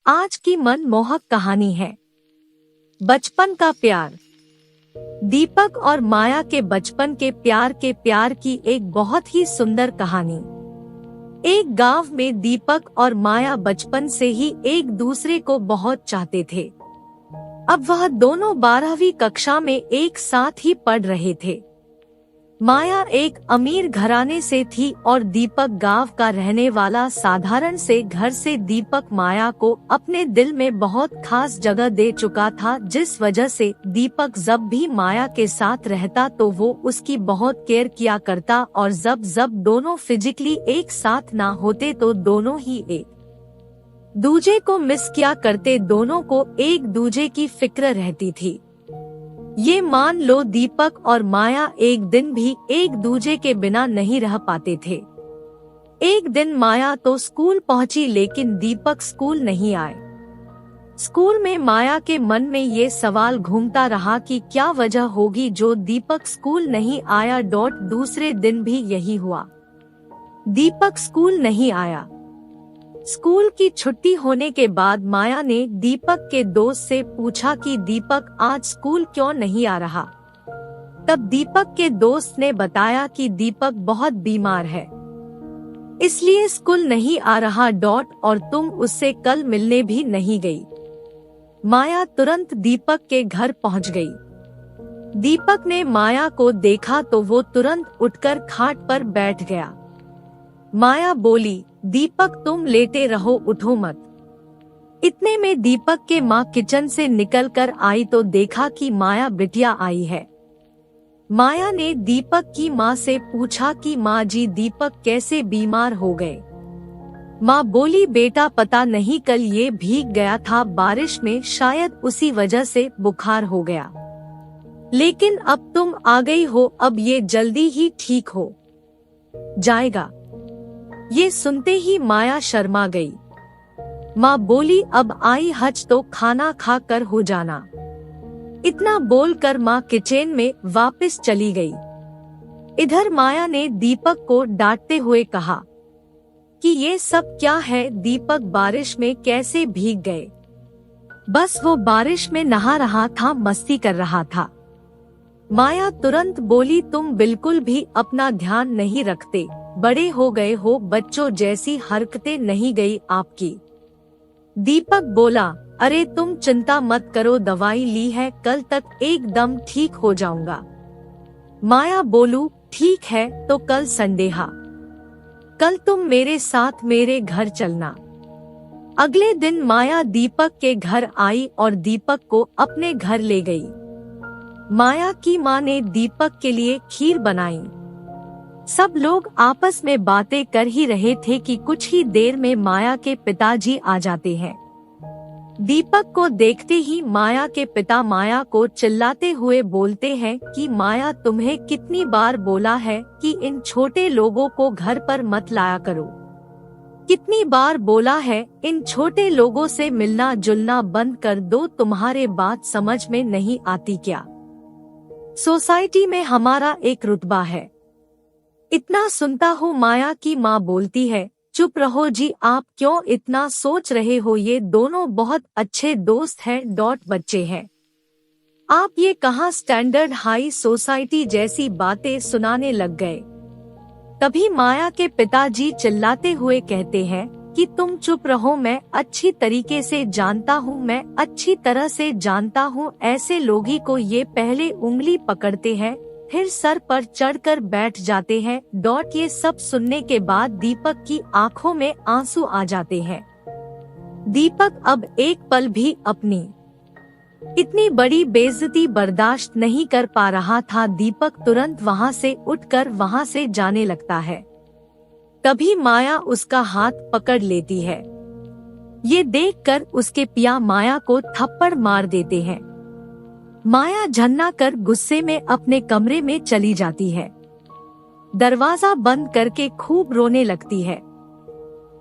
आज की मनमोहक कहानी है बचपन का प्यार। दीपक और माया के बचपन के प्यार की एक बहुत ही सुंदर कहानी। एक गांव में दीपक और माया बचपन से ही एक दूसरे को बहुत चाहते थे। अब वह दोनों 12वीं कक्षा में एक साथ ही पढ़ रहे थे। माया एक अमीर घराने से थी और दीपक गांव का रहने वाला साधारण से घर से। दीपक माया को अपने दिल में बहुत खास जगह दे चुका था, जिस वजह से दीपक जब भी माया के साथ रहता तो वो उसकी बहुत केयर किया करता, और जब दोनों फिजिकली एक साथ ना होते तो दोनों ही एक दूजे को मिस किया करते। दोनों को एक दूजे की फिक्र रहती थी। ये मान लो दीपक और माया एक दिन भी एक दूजे के बिना नहीं रह पाते थे। एक दिन माया तो स्कूल पहुंची, लेकिन दीपक स्कूल नहीं आए। स्कूल में माया के मन में ये सवाल घूमता रहा कि क्या वजह होगी जो दीपक स्कूल नहीं आया। दूसरे दिन भी यही हुआ, दीपक स्कूल नहीं आया। स्कूल की छुट्टी होने के बाद माया ने दीपक के दोस्त से पूछा कि दीपक आज स्कूल क्यों नहीं आ रहा। तब दीपक के दोस्त ने बताया कि दीपक बहुत बीमार है, इसलिए स्कूल नहीं आ रहा। और तुम उससे कल मिलने भी नहीं गई। माया तुरंत दीपक के घर पहुंच गई। दीपक ने माया को देखा तो वो तुरंत उठकर खाट पर बैठ गया। माया बोली, दीपक तुम लेटे रहो, उठो मत। इतने में दीपक के माँ किचन से निकलकर आई तो देखा कि माया बिटिया आई है। माया ने दीपक की माँ से पूछा कि माँ जी दीपक कैसे बीमार हो गए। माँ बोली, बेटा पता नहीं, कल ये भीग गया था बारिश में, शायद उसी वजह से बुखार हो गया। लेकिन अब तुम आ गई हो, अब ये जल्दी ही ठीक हो जाएगा। ये सुनते ही माया शर्मा गई। माँ बोली, अब आई हज तो खाना खा कर हो जाना। इतना बोलकर माँ किचन में वापस चली गई। इधर माया ने दीपक को डांटते हुए कहा कि ये सब क्या है, दीपक बारिश में कैसे भीग गए। बस वो बारिश में नहा रहा था, मस्ती कर रहा था। माया तुरंत बोली, तुम बिल्कुल भी अपना ध्यान नहीं रखते, बड़े हो गए हो, बच्चों जैसी हरकतें नहीं गई आपकी। दीपक बोला, अरे तुम चिंता मत करो, दवाई ली है, कल तक एकदम ठीक हो जाऊंगा। माया बोलू, ठीक है तो कल संडे है, कल तुम मेरे साथ मेरे घर चलना। अगले दिन माया दीपक के घर आई और दीपक को अपने घर ले गई। माया की माँ ने दीपक के लिए खीर बनाई। सब लोग आपस में बातें कर ही रहे थे कि कुछ ही देर में माया के पिताजी आ जाते हैं। दीपक को देखते ही माया के पिता माया को चिल्लाते हुए बोलते हैं कि माया तुम्हें कितनी बार बोला है कि इन छोटे लोगों को घर पर मत लाया करो। कितनी बार बोला है इन छोटे लोगों से मिलना जुलना बंद कर दो, तुम्हारे बात समझ में नहीं आती क्या? सोसाइटी में हमारा एक रुतबा है, इतना सुनता हूँ। माया की माँ बोलती है, चुप रहो जी, आप क्यों इतना सोच रहे हो, ये दोनों बहुत अच्छे दोस्त हैं। बच्चे हैं आप, ये कहाँ स्टैंडर्ड हाई सोसाइटी जैसी बातें सुनाने लग गए। तभी माया के पिताजी चिल्लाते हुए कहते हैं कि तुम चुप रहो, मैं अच्छी तरीके से जानता हूँ, मैं अच्छी तरह से जानता हूँ। ऐसे लोगी को ये पहले उंगली पकड़ते हैं, फिर सर पर चढ़कर बैठ जाते हैं। ये सब सुनने के बाद दीपक की आंखों में आंसू आ जाते हैं। दीपक अब एक पल भी अपनी इतनी बड़ी बेइज्जती बर्दाश्त नहीं कर पा रहा था। दीपक तुरंत वहाँ से उठकर वहाँ से जाने लगता है। तभी माया उसका हाथ पकड़ लेती है। ये देखकर उसके पिया माया को थप्पड़ मार देते हैं। माया झन्ना कर गुस्से में अपने कमरे में चली जाती है। दरवाजा बंद करके खूब रोने लगती है।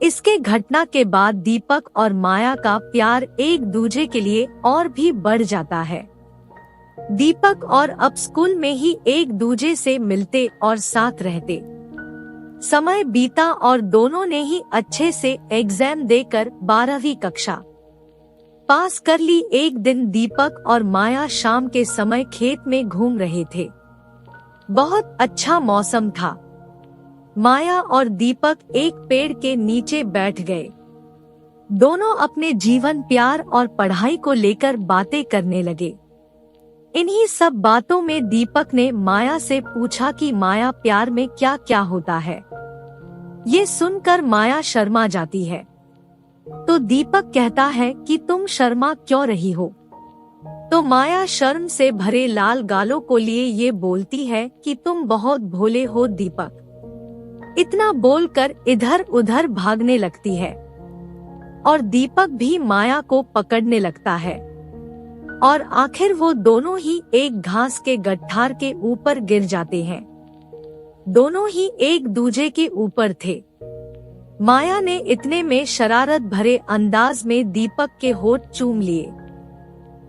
इसके घटना के बाद दीपक और माया का प्यार एक दूजे के लिए और भी बढ़ जाता है। दीपक और अब स्कूल में ही एक दूजे से मिलते और साथ रहते। समय बीता और दोनों ने ही अच्छे से एग्जाम देकर 12वीं कक्षा पास कर ली। एक दिन दीपक और माया शाम के समय खेत में घूम रहे थे। बहुत अच्छा मौसम था। माया और दीपक एक पेड़ के नीचे बैठ गए। दोनों अपने जीवन, प्यार और पढ़ाई को लेकर बातें करने लगे। इन्हीं सब बातों में दीपक ने माया से पूछा कि माया, प्यार में क्या क्या होता है। ये सुनकर माया शर्मा जाती है। तो दीपक कहता है कि तुम शर्मा क्यों रही हो। तो माया शर्म से भरे लाल गालों को लिए ये बोलती है कि तुम बहुत भोले हो दीपक। इतना बोलकर इधर उधर भागने लगती है और दीपक भी माया को पकड़ने लगता है और आखिर वो दोनों ही एक घास के गट्ठार के ऊपर गिर जाते हैं। दोनों ही एक दूजे के ऊपर थे। माया ने इतने में शरारत भरे अंदाज में दीपक के होठ चूम लिए।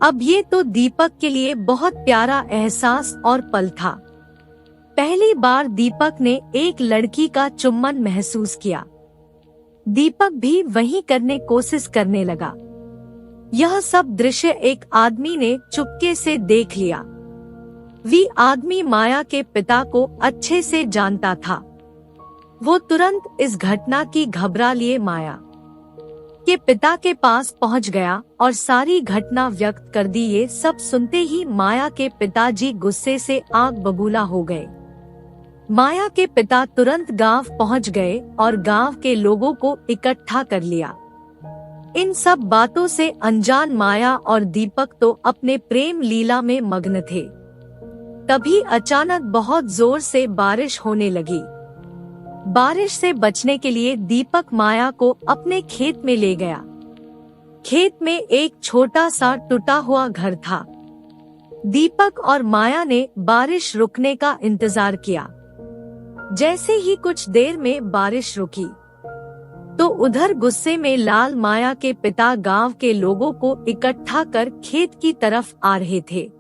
अब ये तो दीपक के लिए बहुत प्यारा एहसास और पल था। पहली बार दीपक ने एक लड़की का चुम्बन महसूस किया। दीपक भी वही करने कोशिश करने लगा। यह सब दृश्य एक आदमी ने चुपके से देख लिया। वे आदमी माया के पिता को अच्छे से जानता था। वो तुरंत इस घटना की घबरा लिए माया के पिता के पास पहुंच गया और सारी घटना व्यक्त कर दी। ये सब सुनते ही माया के पिताजी गुस्से से आग बबूला हो गए। माया के पिता तुरंत गांव पहुंच गए और गांव के लोगों को इकट्ठा कर लिया। इन सब बातों से अनजान माया और दीपक तो अपने प्रेम लीला में मग्न थे। तभी अचानक बहुत जोर से बारिश होने लगी। बारिश से बचने के लिए दीपक माया को अपने खेत में ले गया। खेत में एक छोटा सा टूटा हुआ घर था। दीपक और माया ने बारिश रुकने का इंतजार किया। जैसे ही कुछ देर में बारिश रुकी तो उधर गुस्से में लाल माया के पिता गांव के लोगों को इकट्ठा कर खेत की तरफ आ रहे थे।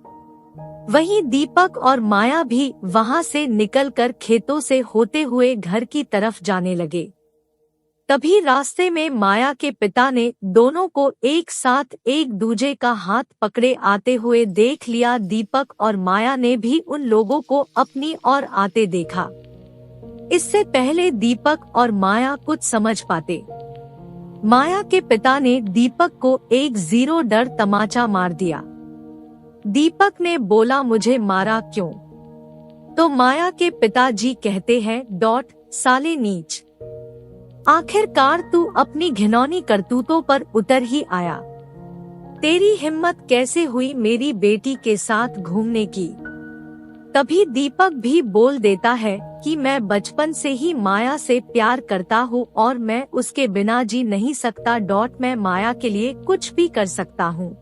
वहीं दीपक और माया भी वहां से निकलकर खेतों से होते हुए घर की तरफ जाने लगे। तभी रास्ते में माया के पिता ने दोनों को एक साथ एक दूजे का हाथ पकड़े आते हुए देख लिया। दीपक और माया ने भी उन लोगों को अपनी ओर आते देखा। इससे पहले दीपक और माया कुछ समझ पाते, माया के पिता ने दीपक को एक जीरो डर तमाचा मार दिया। दीपक ने बोला, मुझे मारा क्यों? तो माया के पिताजी कहते हैं, साले नीच, आखिरकार तू अपनी घिनौनी करतूतों पर उतर ही आया। तेरी हिम्मत कैसे हुई मेरी बेटी के साथ घूमने की? तभी दीपक भी बोल देता है कि मैं बचपन से ही माया से प्यार करता हूँ और मैं उसके बिना जी नहीं सकता। मैं माया के लिए कुछ भी कर सकता हूँ।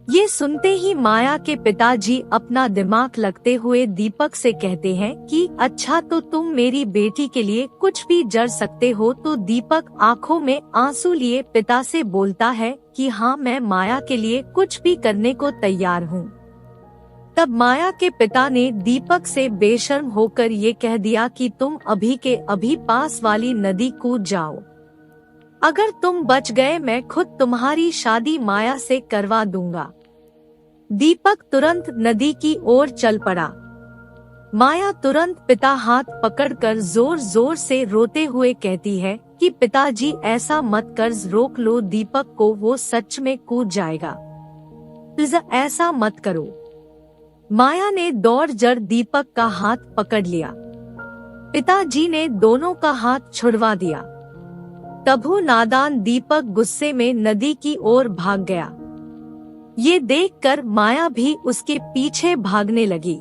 ये सुनते ही माया के पिताजी अपना दिमाग लगते हुए दीपक से कहते हैं कि अच्छा, तो तुम मेरी बेटी के लिए कुछ भी जर सकते हो। तो दीपक आंखों में आंसू लिए पिता से बोलता है कि हाँ, मैं माया के लिए कुछ भी करने को तैयार हूँ। तब माया के पिता ने दीपक से बेशर्म होकर ये कह दिया कि तुम अभी के अभी पास वाली नदी कूद जाओ। अगर तुम बच गए मैं खुद तुम्हारी शादी माया से करवा दूंगा। दीपक तुरंत नदी की ओर चल पड़ा। माया तुरंत पिता हाथ पकड़कर जोर जोर से रोते हुए कहती है कि पिताजी ऐसा मत कर, रोक लो दीपक को, वो सच में कूद जाएगा। प्लीज ऐसा मत करो। माया ने दौड़ जड़ दीपक का हाथ पकड़ लिया। पिताजी ने दोनों का हाथ छुड़वा दिया। तभू नादान दीपक गुस्से में नदी की ओर भाग गया। ये देखकर माया भी उसके पीछे भागने लगी।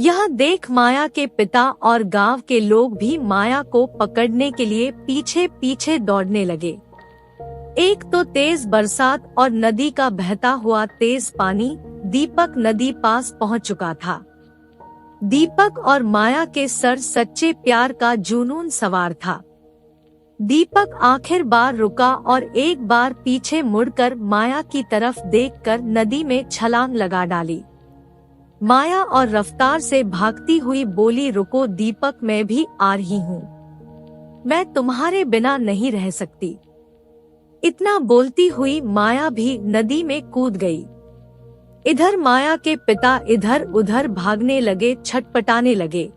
यह देख माया के पिता और गांव के लोग भी माया को पकड़ने के लिए पीछे पीछे दौड़ने लगे। एक तो तेज बरसात और नदी का बहता हुआ तेज पानी। दीपक नदी पास पहुंच चुका था। दीपक और माया के सर सच्चे प्यार का जुनून सवार था। दीपक आखिर बार रुका और एक बार पीछे मुड़कर माया की तरफ देखकर नदी में छलांग लगा डाली। माया और रफ्तार से भागती हुई बोली, रुको दीपक, मैं भी आ रही हूँ। मैं तुम्हारे बिना नहीं रह सकती। इतना बोलती हुई माया भी नदी में कूद गई। इधर माया के पिता इधर उधर भागने लगे, छटपटाने लगे,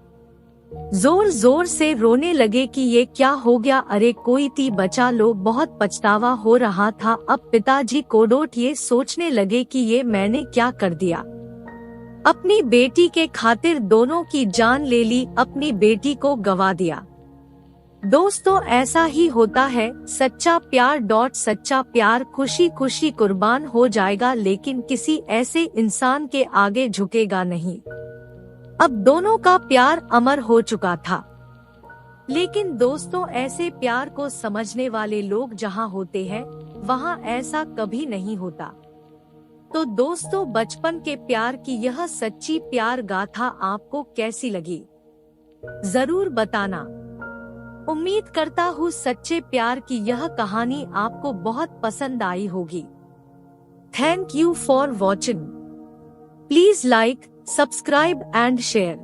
जोर जोर से रोने लगे कि ये क्या हो गया, अरे कोई ती बचा लो, बहुत पछतावा हो रहा था। अब पिताजी कोडोट ये सोचने लगे कि ये मैंने क्या कर दिया, अपनी बेटी के खातिर दोनों की जान ले ली, अपनी बेटी को गवा दिया। दोस्तों ऐसा ही होता है, सच्चा प्यार खुशी खुशी कुर्बान हो जाएगा, लेकिन किसी ऐसे इंसान के आगे झुकेगा नहीं। अब दोनों का प्यार अमर हो चुका था। लेकिन दोस्तों ऐसे प्यार को समझने वाले लोग जहां होते हैं वहां ऐसा कभी नहीं होता। तो दोस्तों बचपन के प्यार की यह सच्ची प्यार गाथा आपको कैसी लगी, जरूर बताना। उम्मीद करता हूँ सच्चे प्यार की यह कहानी आपको बहुत पसंद आई होगी। Thank you for watching. Please like, subscribe and share.